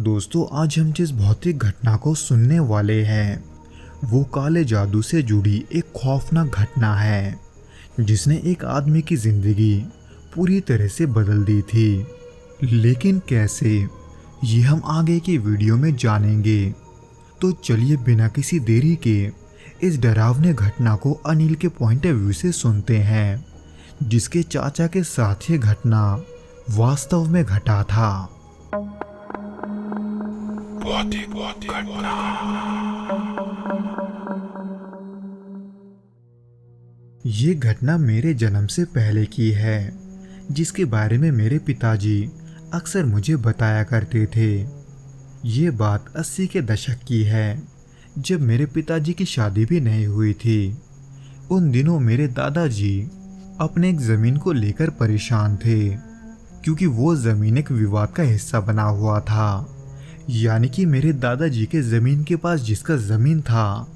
दोस्तों, आज हम जिस भौतिक घटना को सुनने वाले हैं वो काले जादू से जुड़ी एक खौफनाक घटना है जिसने एक आदमी की जिंदगी पूरी तरह से बदल दी थी। लेकिन कैसे, ये हम आगे की वीडियो में जानेंगे। तो चलिए बिना किसी देरी के इस डरावने घटना को अनिल के पॉइंट ऑफ व्यू से सुनते हैं, जिसके चाचा के साथ ये घटना वास्तव में घटा था। ये घटना मेरे जन्म से पहले की है, जिसके बारे में मेरे पिताजी अक्सर मुझे बताया करते थे। ये बात 80 के दशक की है, जब मेरे पिताजी की शादी भी नहीं हुई थी। उन दिनों मेरे दादाजी अपने एक ज़मीन को लेकर परेशान थे, क्योंकि वो ज़मीन एक विवाद का हिस्सा बना हुआ था। यानी कि मेरे दादाजी के ज़मीन के पास जिसका ज़मीन था,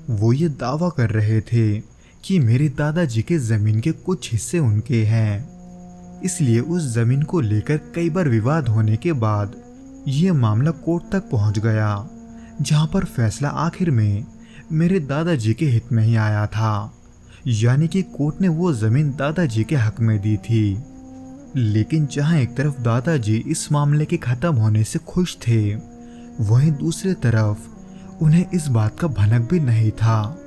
वो ये दावा कर रहे थे कि मेरे दादाजी के ज़मीन के कुछ हिस्से उनके हैं। इसलिए उस ज़मीन को लेकर कई बार विवाद होने के बाद ये मामला कोर्ट तक पहुंच गया, जहां पर फैसला आखिर में मेरे दादाजी के हित में ही आया था। यानी कि कोर्ट ने वो ज़मीन दादाजी के हक में दी थी। लेकिन जहां एक तरफ दादाजी इस मामले के ख़त्म होने से खुश थे, वहीं दूसरी तरफ उन्हें इस बात का भनक भी नहीं था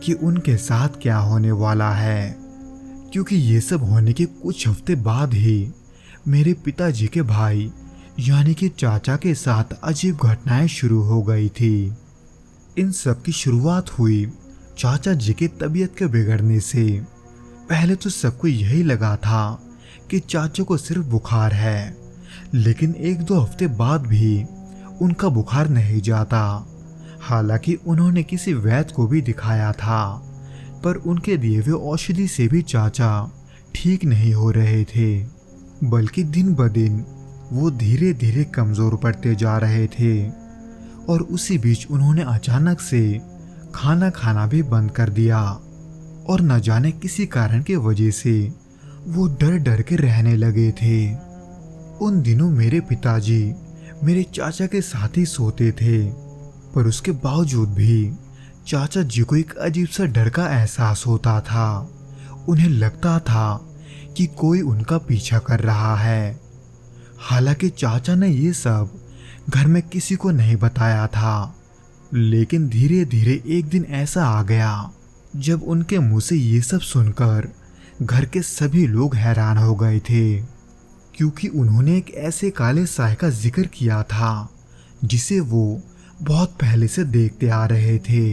कि उनके साथ क्या होने वाला है, क्योंकि ये सब होने के कुछ हफ्ते बाद ही मेरे पिताजी के भाई यानी कि चाचा के साथ अजीब घटनाएं शुरू हो गई थी। इन सब की शुरुआत हुई चाचा जी की तबीयत के बिगड़ने से। पहले तो सबको यही लगा था कि चाचा को सिर्फ बुखार है, लेकिन 1-2 हफ्ते बाद भी उनका बुखार नहीं जाता। हालांकि उन्होंने किसी वैद्य को भी दिखाया था, पर उनके दिए हुए औषधि से भी चाचा ठीक नहीं हो रहे थे, बल्कि दिन ब दिन वो धीरे धीरे कमज़ोर पड़ते जा रहे थे। और उसी बीच उन्होंने अचानक से खाना खाना भी बंद कर दिया, और न जाने किसी कारण की वजह से वो डर डर के रहने लगे थे। उन दिनों मेरे पिताजी मेरे चाचा के साथ ही सोते थे, पर उसके बावजूद भी चाचा जी को एक अजीब सा डर का एहसास होता था। उन्हें लगता था कि कोई उनका पीछा कर रहा है। हालांकि चाचा ने ये सब घर में किसी को नहीं बताया था, लेकिन धीरे धीरे एक दिन ऐसा आ गया जब उनके मुंह से ये सब सुनकर घर के सभी लोग हैरान हो गए थे, क्योंकि उन्होंने एक ऐसे काले साए का जिक्र किया था जिसे वो बहुत पहले से देखते आ रहे थे।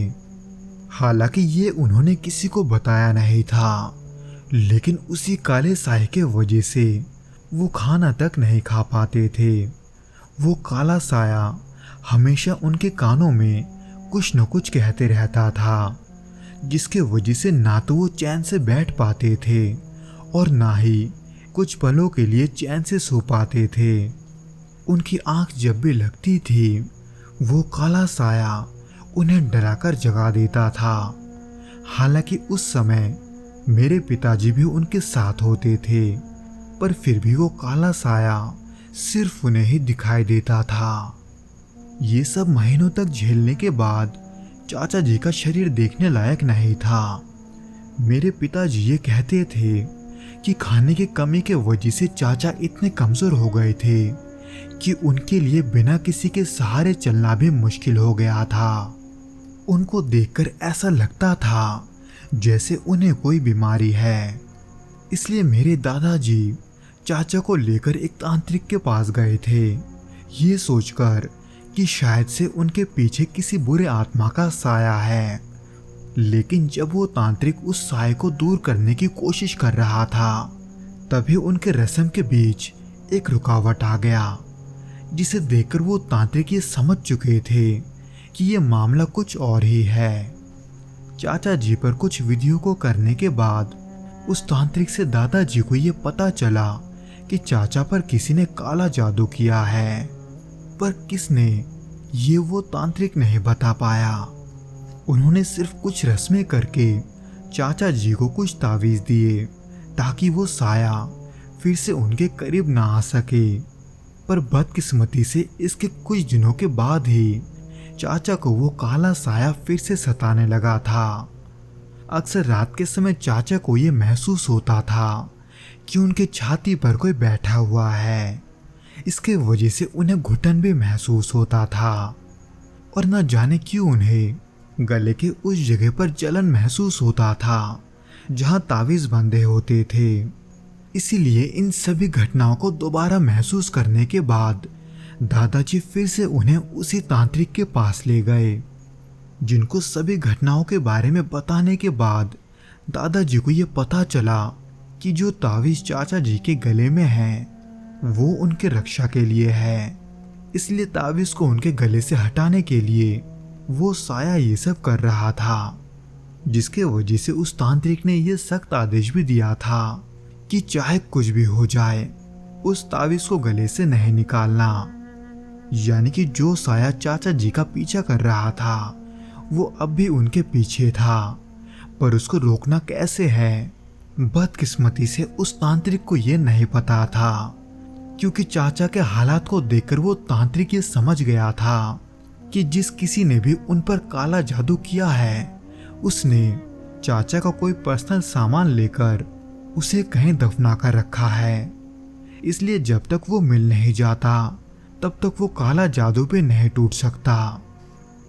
हालांकि ये उन्होंने किसी को बताया नहीं था, लेकिन उसी काले साए के वजह से वो खाना तक नहीं खा पाते थे। वो काला साया हमेशा उनके कानों में कुछ न कुछ कहते रहता था, जिसके वजह से ना तो वो चैन से बैठ पाते थे और ना ही कुछ पलों के लिए चैन से सो पाते थे। उनकी आंख जब भी लगती थी, वो काला साया उन्हें डराकर जगा देता था। हालांकि उस समय मेरे पिताजी भी उनके साथ होते थे, पर फिर भी वो काला साया सिर्फ उन्हें ही दिखाई देता था। ये सब महीनों तक झेलने के बाद चाचा जी का शरीर देखने लायक नहीं था। मेरे पिताजी ये कहते थे कि खाने की कमी के वजह से चाचा इतने कमज़ोर हो गए थे कि उनके लिए बिना किसी के सहारे चलना भी मुश्किल हो गया था। उनको देखकर ऐसा लगता था जैसे उन्हें कोई बीमारी है। इसलिए मेरे दादाजी चाचा को लेकर एक तांत्रिक के पास गए थे, ये सोचकर कि शायद से उनके पीछे किसी बुरे आत्मा का साया है। लेकिन जब वो तांत्रिक उस साए को दूर करने की कोशिश कर रहा था, तभी उनके रस्म के बीच एक रुकावट आ गया, जिसे देखकर वो तांत्रिक ये समझ चुके थे कि ये मामला कुछ और ही है। चाचा जी पर कुछ विधियों को करने के बाद उस तांत्रिक से दादाजी को ये पता चला कि चाचा पर किसी ने काला जादू किया है, पर किसने, ये वो तांत्रिक नहीं बता पाया। उन्होंने सिर्फ कुछ रस्में करके चाचा जी को कुछ तावीज़ दिए ताकि वो साया फिर से उनके करीब ना आ सके। पर बदकिस्मती से इसके कुछ दिनों के बाद ही चाचा को वो काला साया फिर से सताने लगा था। अक्सर रात के समय चाचा को ये महसूस होता था कि उनके छाती पर कोई बैठा हुआ है। इसके वजह से उन्हें घुटन भी महसूस होता था और न जाने क्यों उन्हें गले के उस जगह पर जलन महसूस होता था जहां तावीज बंधे होते थे। इसीलिए इन सभी घटनाओं को दोबारा महसूस करने के बाद दादाजी फिर से उन्हें उसी तांत्रिक के पास ले गए, जिनको सभी घटनाओं के बारे में बताने के बाद दादाजी को यह पता चला कि जो तावीज चाचा जी के गले में है वो उनके रक्षा के लिए है। इसलिए तावीज को उनके गले से हटाने के लिए वो साया ये सब कर रहा था, जिसके वजह से उस तांत्रिक ने यह सख्त आदेश भी दिया था कि चाहे कुछ भी हो जाए उस तावीज को गले से नहीं निकालना। यानी कि जो साया चाचा जी का पीछा कर रहा था वो अब भी उनके पीछे था, पर उसको रोकना कैसे है बदकिस्मती से उस तांत्रिक को यह नहीं पता था, क्योंकि चाचा के हालात को देखकर वो तांत्रिक ये समझ गया था कि जिस किसी ने भी उन पर काला जादू किया है उसने चाचा का कोई पर्सनल सामान लेकर उसे कहीं दफना कर रखा है। इसलिए जब तक वो मिल नहीं जाता तब तक वो काला जादू पे नहीं टूट सकता।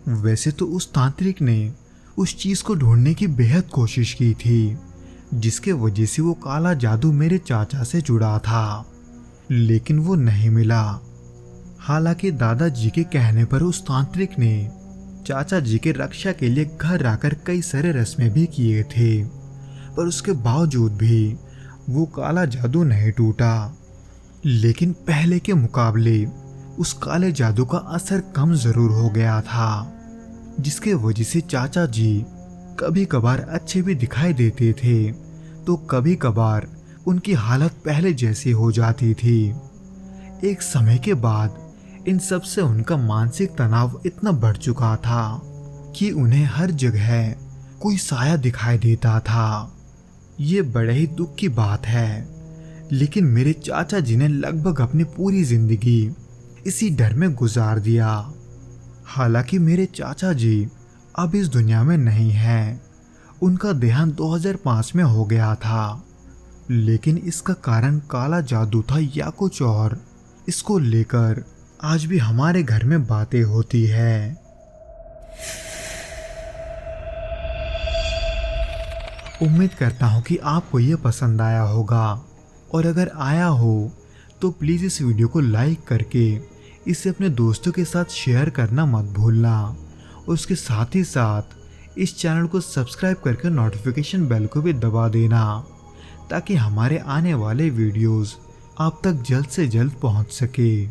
वैसे तो उस तांत्रिक ने उस चीज को ढूंढने की बेहद कोशिश की थी जिसके वजह से वो काला जादू मेरे चाचा से जुड़ा था, लेकिन वो नहीं मिला। हालांकि दादाजी के कहने पर उस तांत्रिक ने चाचा जी के रक्षा के लिए घर आकर कई सारे रस्में भी किए थे, पर उसके बावजूद भी वो काला जादू नहीं टूटा। लेकिन पहले के मुकाबले उस काले जादू का असर कम जरूर हो गया था, जिसके वजह से चाचा जी कभी कभार अच्छे भी दिखाई देते थे तो कभी कभार उनकी हालत पहले जैसी हो जाती थी। एक समय के बाद इन सब से उनका मानसिक तनाव इतना बढ़ चुका था कि उन्हें हर जगह कोई साया दिखाई देता था। ये बड़े ही दुख की बात है, लेकिन मेरे चाचा जी ने लगभग अपनी पूरी जिंदगी इसी डर में गुजार दिया। हालांकि मेरे चाचा जी अब इस दुनिया में नहीं हैं, उनका देहांत 2005 में हो गया था, लेकिन इसका कारण काला जादू था या कुछ और, इसको लेकर आज भी हमारे घर में बातें होती है। उम्मीद करता हूँ कि आपको ये पसंद आया होगा, और अगर आया हो तो प्लीज़ इस वीडियो को लाइक करके इसे अपने दोस्तों के साथ शेयर करना मत भूलना। उसके साथ ही साथ इस चैनल को सब्सक्राइब करके नोटिफिकेशन बेल को भी दबा देना, ताकि हमारे आने वाले वीडियोस आप तक जल्द से जल्द पहुंच सके।